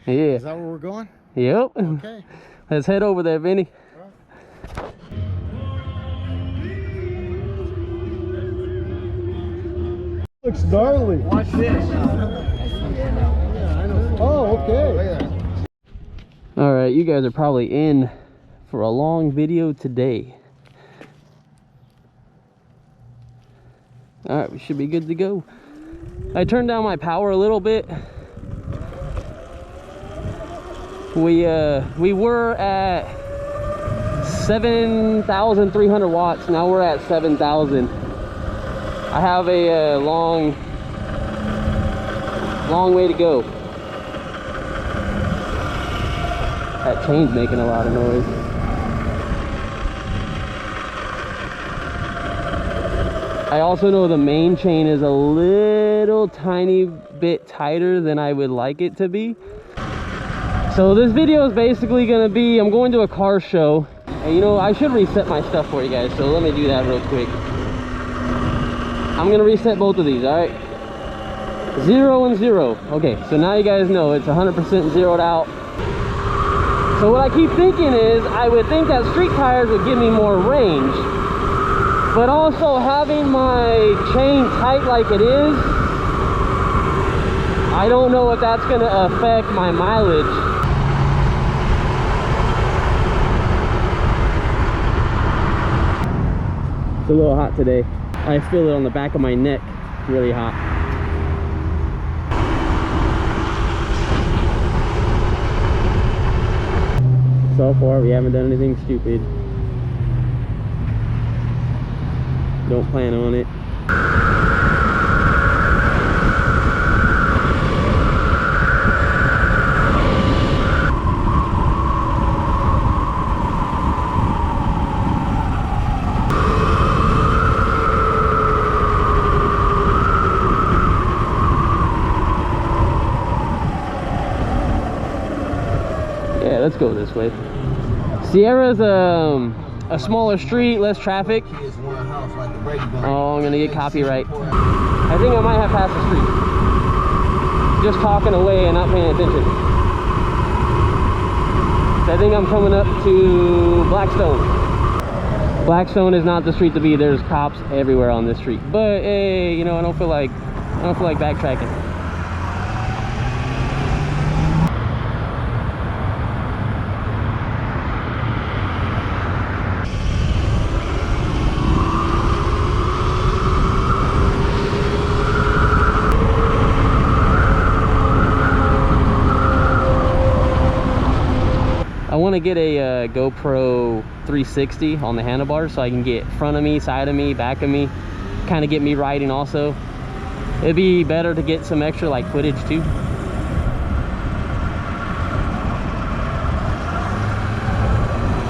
Yeah. Is that where we're going? Yep. Okay. Let's head over there, Vinny. Looks gnarly. Watch this. Oh, okay. All right, you guys are probably in for a long video today. All right, we should be good to go. I turned down my power a little bit. We were at 7,300 watts. Now we're at 7,000. I have a long way to go. That chain's making a lot of noise. I also know the main chain is a little tiny bit tighter than I would like it to be. So this video is basically gonna be, I'm going to a car show. And you know, I should reset my stuff for you guys, so let me do that real quick. I'm gonna reset both of these, all right? 0 and 0. Okay, so now you guys know it's 100% zeroed out. So what I keep thinking is, I would think that street tires would give me more range, but also having my chain tight like it is, I don't know if that's gonna affect my mileage. It's a little hot today. I feel it on the back of my neck, really hot. So far, we haven't done anything stupid. Don't plan on it. Yeah, let's go this way. Sierra's a smaller street, less traffic. Oh, I'm gonna get copyright. I think I might have passed the street. Just talking away and not paying attention. I think I'm coming up to Blackstone. Blackstone is not the street to be. There's cops everywhere on this street. But hey, you know, I don't feel like backtracking. I want to get a GoPro 360 on the handlebars so I can get front of me, side of me, back of me, kind of get me riding also. It'd be better to get some extra like footage too.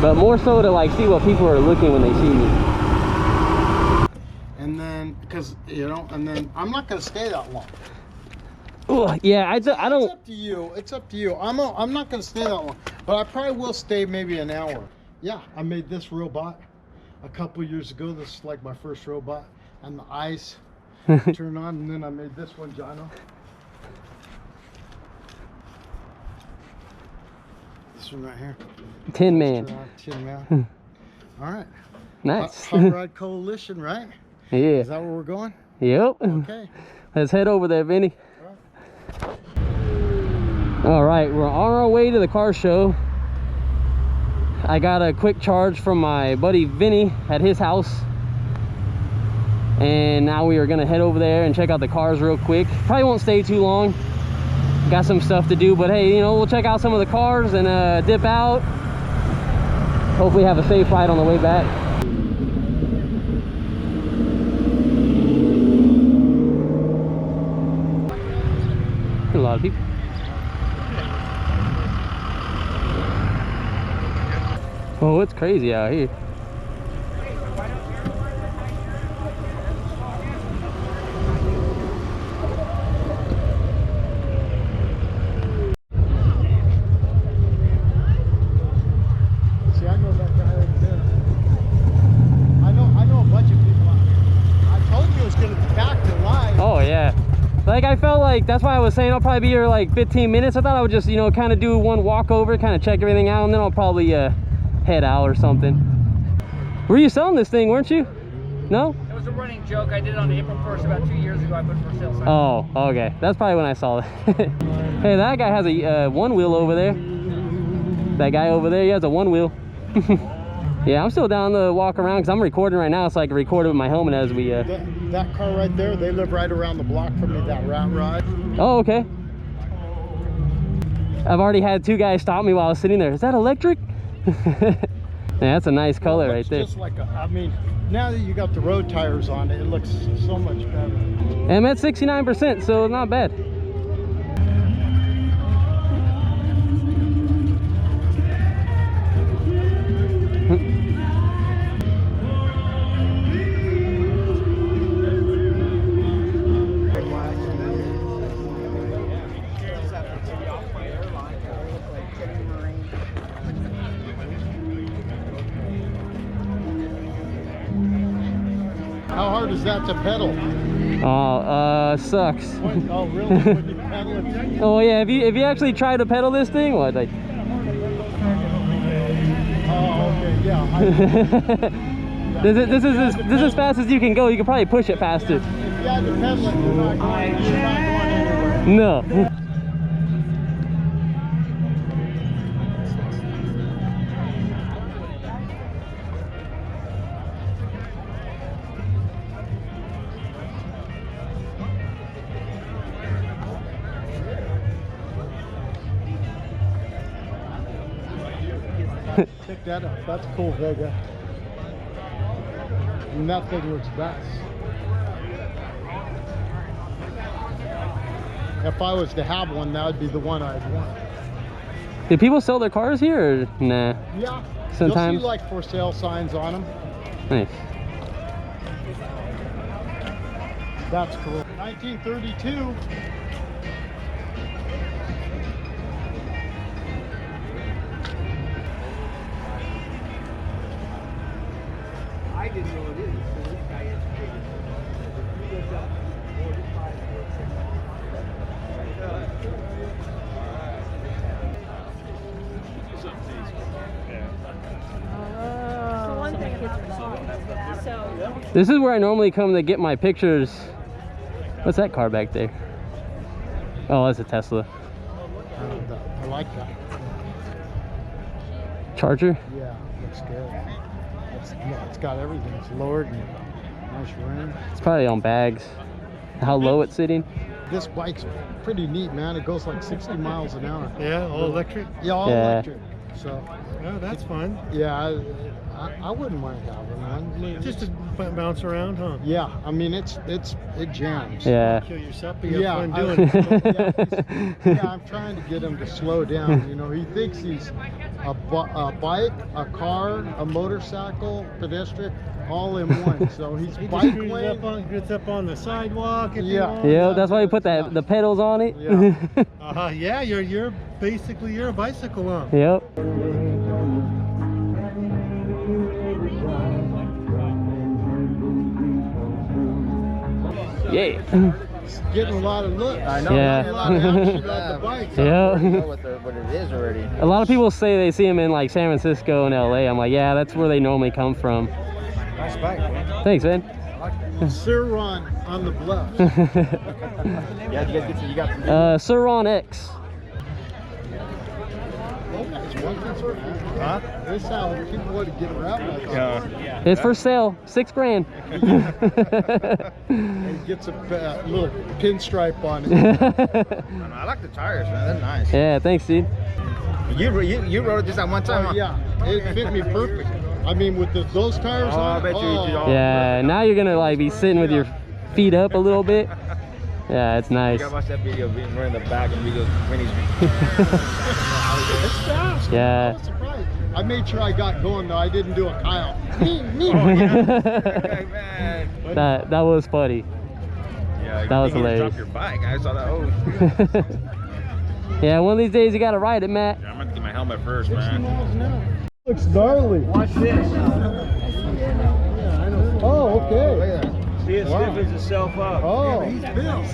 But more so to like see what people are looking when they see me. And then, because, you know, and then I'm not going to stay that long. Ooh, yeah, I don't. It's up to you. It's up to you. I'm not going to stay that long, but I probably will stay maybe an hour. Yeah, I made this robot a couple years ago. This is like my first robot, and the eyes turn on, and then I made this one, Jono. This one right here. Tin Man. Tin Man. All right. Nice. Hot Rod Coalition, right? Yeah. Is that where we're going? Yep. Okay. Let's head over there, Vinny. All right, we're on our way to the car show. I got a quick charge from my buddy Vinny at his house. And now we are gonna head over there and check out the cars real quick. Probably won't stay too long. Got some stuff to do, but hey, you know, we'll check out some of the cars and dip out. Hopefully have a safe ride on the way back. A lot of people. Oh, it's crazy out here. See, I know that guy over there. I know a bunch of people out here. I told you it was going to be packed and live. Oh yeah. Like like I felt like that's why I was saying I'll probably be here like 15 minutes. I thought I would just, you know, kind of do one walk over, kind of check everything out, and then I'll probably head out or something. Were you selling this thing, weren't you? No? It was a running joke. I did it on April 1st about 2 years ago. I put for sale sign. Oh, okay. That's probably when I saw it. Hey, that guy has a one wheel over there. That guy over there, he has a one wheel. Yeah, I'm still down to walk around because I'm recording right now, so I can record it with my helmet as we that car right there, they live right around the block from me, that rat rod. Oh, okay. I've already had 2 guys stop me while I was sitting there. Is that electric? Yeah, that's a nice color right there. Just like I mean, now that you got the road tires on it, it looks so much better. And I'm at 69%, so not bad. How hard is that to pedal? Oh, sucks. Oh, really? When you pedal it? Oh yeah, if you actually try to pedal this thing, what, like? Oh, okay, yeah. This is as fast as you can go. You can probably push it faster. If you had to pedal it, you're not going anywhere. No. Check that out. That's cool, Vega. And that thing looks best. If I was to have one, that would be the one I'd want. Do people sell their cars here or nah? Yeah. Sometimes. You'll see like for sale signs on them. Nice. That's cool. 1932. I didn't know it is. So this guy educated me. He goes up 45, 46. This is where I normally come to get my pictures. What's that car back there? Oh, that's a Tesla. I like that. Charger? Yeah, looks good. It's got everything. It's lowered and nice rim. It's probably on bags. How low it's sitting. This bike's pretty neat, man. It goes like 60 miles an hour. Yeah, all electric. Yeah, all electric. So, Oh, that's fun. yeah, I wouldn't mind having one. Just to bounce around, huh? Yeah, I mean it jams. Yeah. Kill yourself, but you Yeah, have fun doing it. Yeah, I'm trying to get him to slow down. You know, he thinks he's a bike, a car, a motorcycle, pedestrian, all in one. So he's He bike just lane. gets up on the sidewalk. If he Yeah. wants. Yeah, that's why we put the pedals on it. Yeah. Yeah, you're basically a bicycle, huh? Yep. Yeah. It's getting a lot of looks. I know. Yeah. A lot of action on the bike. Yeah. I know what it is already. A lot of people say they see them in like San Francisco and LA. I'm like, yeah, that's where they normally come from. Nice bike, man. Thanks, man. Sur Ron on the Bluffs. Yeah, you got some. Sur Ron X. Huh? This is how people want to get around like that. Yeah. It's for sale, $6 grand. And gets a little pinstripe on it. I like the tires, man. They're nice. Yeah, thanks, dude. You rode it just that one time, huh? Yeah, it fit me perfect. I mean, with those tires Oh, on I it, bet you did all Yeah, now you're gonna like be sitting with your feet up a little bit. Yeah, it's You nice. gotta watch that video of being running the back and videos Vinny's. It's fast. Yeah. I was surprised. I made sure I got going though. I didn't do a Kyle. Me. Hey, man. That was funny. Yeah, That was you hilarious. dropped your bike. I saw that. Oh, shoot. Yeah, one of these days you gotta ride it, Matt. I'm gonna get my helmet first, 60 man. miles an hour. Looks gnarly. Watch this. Oh, okay. Look at that. See, it stiffens itself up. Oh, he's built.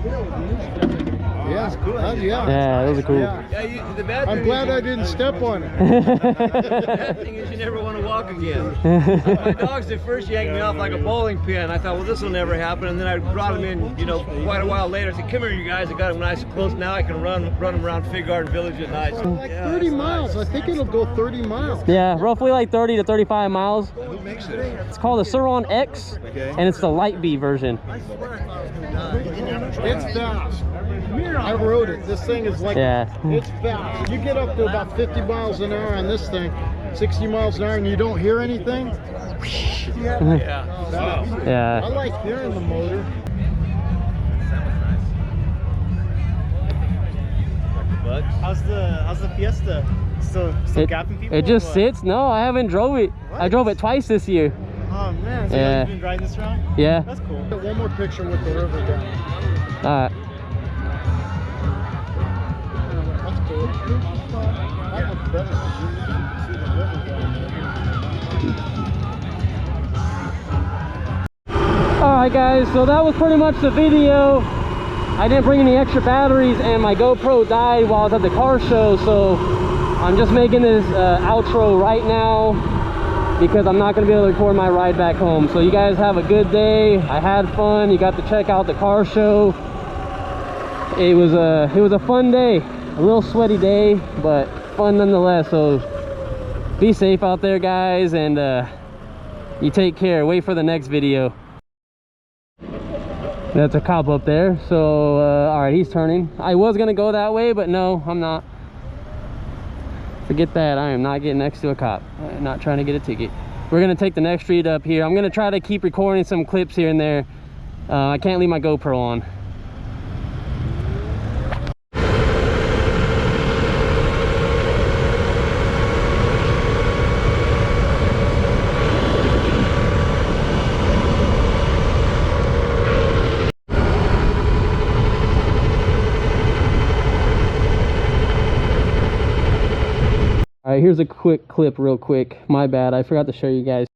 Yeah, yeah. Yeah, those are cool. Yeah. Yeah, the bad I'm thing glad is, I didn't step on it. the bad thing is you never want to walk again. My dogs at first yanked me off like a bowling pin. I thought, well, this will never happen. And then I brought them in, you know, quite a while later. I said, come here, you guys. I got them nice and close. Now I can run them around Fig Garden Village at night. So, Like yeah, 30 it's miles. nice. I think it'll go 30 miles. Yeah, roughly like 30 to 35 miles. Who makes it? It's called the Sur Ron X, and it's the light V version. It's fast. I rode it. This thing is like, Yeah. it's fast. You get up to about 50 miles an hour on this thing, 60 miles an hour, and you don't hear anything. Yeah. Fast. I Yeah. like hearing the motor. How's the Fiesta? Still gapping people? It just or what? sits. No, I haven't drove it. I drove it twice this year. Oh man, so Yeah. you've been riding this around? Yeah. That's cool. Get one more picture with the river down. Alright. That's cool. That one's better. See the river down. Alright guys, so that was pretty much the video. I didn't bring any extra batteries and my GoPro died while I was at the car show, so I'm just making this outro right now because I'm not going to be able to record my ride back home. So you guys have a good day. I had fun. You got to check out the car show. It was a fun day, a real sweaty day, but fun nonetheless. So be safe out there guys, and you take care. Wait for the next video. That's a cop up there. So all right, he's turning. I was gonna go that way, but no, I'm not. Forget that. I am not getting next to a cop. I'm not trying to get a ticket. We're gonna take the next street up here. I'm gonna try to keep recording some clips here and there. I can't leave my GoPro on. All right, here's a quick clip real quick. My bad, I forgot to show you guys.